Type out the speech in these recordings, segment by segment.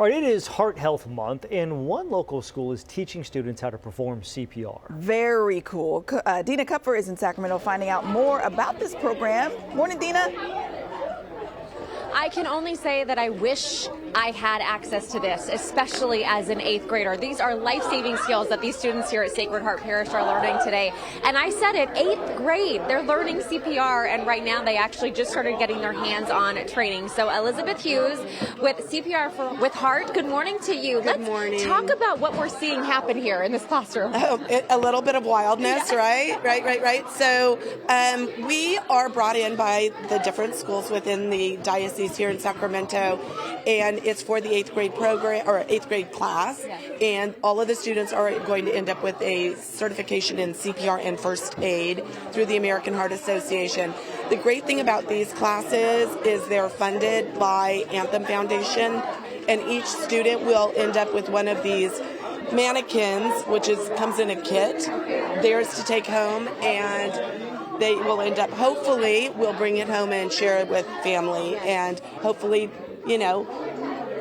All right, it is Heart Health Month, and one local school is teaching students how to perform CPR. Very cool. Dina Kupfer is in Sacramento finding out more about this program. Morning, Dina. I can only say that I wish I had access to this, especially as an 8th grader. These are life-saving skills that these students here at Sacred Heart Parish are learning today. And I said it, 8th grade, they're learning CPR, and right now they actually just started getting their hands on training. So Elizabeth Hughes with CPR with Heart, good morning to you. Good morning. Talk about what we're seeing happen here in this classroom. A little bit of wildness, right? Right. So we are brought in by the different schools within the diocese here in Sacramento, and it's for the 8th grade program or 8th grade class. And all of the students are going to end up with a certification in CPR and first aid through the American Heart Association. The great thing about these classes is they're funded by Anthem Foundation, and each student will end up with one of these mannequins, which comes in a kit, theirs to take home, and they will end up, hopefully, we'll bring it home and share it with family, and hopefully,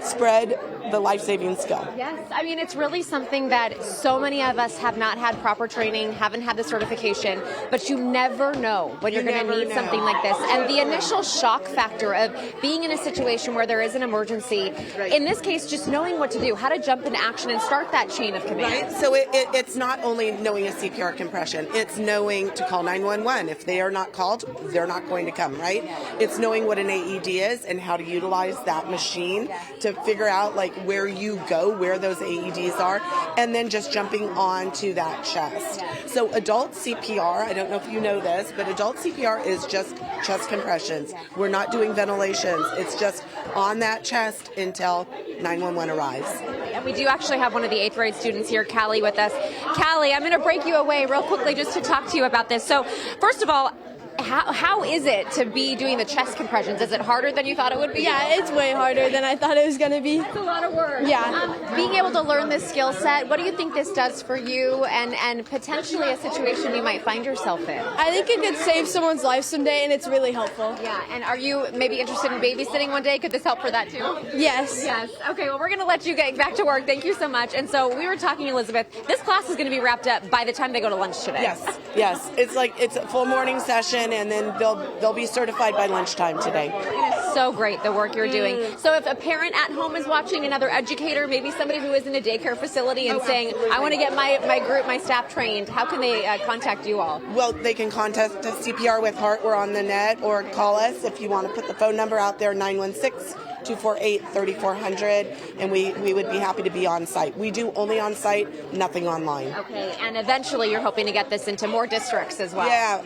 spread the life-saving skill. Yes, I mean, it's really something that so many of us have not had proper training, haven't had the certification, but you never know when you're going to need something like this. And the initial shock factor of being in a situation where there is an emergency, in this case, just knowing what to do, how to jump into action and start that chain of command. Right, so it's not only knowing a CPR compression, it's knowing to call 911. If they are not called, they're not going to come, right? It's knowing what an AED is and how to utilize that machine to figure out where you go, where those AEDs are, and then just jumping onto that chest. So adult CPR, I don't know if you know this, but adult CPR is just chest compressions. We're not doing ventilations. It's just on that chest until 911 arrives. And we do actually have one of the 8th grade students here, Callie, with us. Callie, I'm going to break you away real quickly just to talk to you about this. So first of all, how is it to be doing the chest compressions? Is it harder than you thought it would be? Yeah, it's way harder than I thought it was going to be. It's a lot of work. Yeah. Being able to learn this skill set, what do you think this does for you and potentially a situation you might find yourself in? I think it could save someone's life someday, and it's really helpful. Yeah, and are you maybe interested in babysitting one day? Could this help for that too? Yes. Yes. Okay, well, we're going to let you get back to work. Thank you so much. And so we were talking, Elizabeth, this class is going to be wrapped up by the time they go to lunch today. Yes. It's a full morning session, and then they'll be certified by lunchtime today. It is so great, the work you're doing. So if a parent at home is watching, another educator, maybe somebody who is in a daycare facility and saying, absolutely, I want to get my group, my staff trained, how can they contact you all? Well, they can contact CPR with Heart. We're on the net, or call us if you want to put the phone number out there, 916-248-3400, and we would be happy to be on site. We do only on site, nothing online. Okay, and eventually you're hoping to get this into more districts as well. Yeah,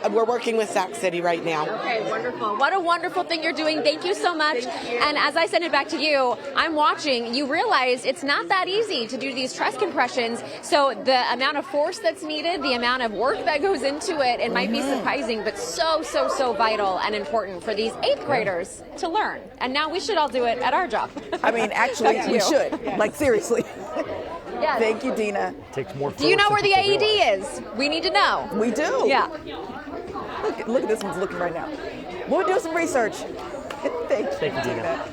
we're working with Sac City right now. Okay, wonderful. What a wonderful thing you're doing. Thank you so much. And as I send it back to you, I'm watching. You realize it's not that easy to do these chest compressions. So the amount of force that's needed, the amount of work that goes into it might be surprising, but so vital and important for these 8th graders to learn. And now we should all do it at our job. I mean, actually, we should. Yes. Seriously. Yes. Thank you, Dina. Takes more. Do you know where the AED is? We need to know. We do. Yeah. Look at this one's looking right now. We'll do some research. Thank you, Dina.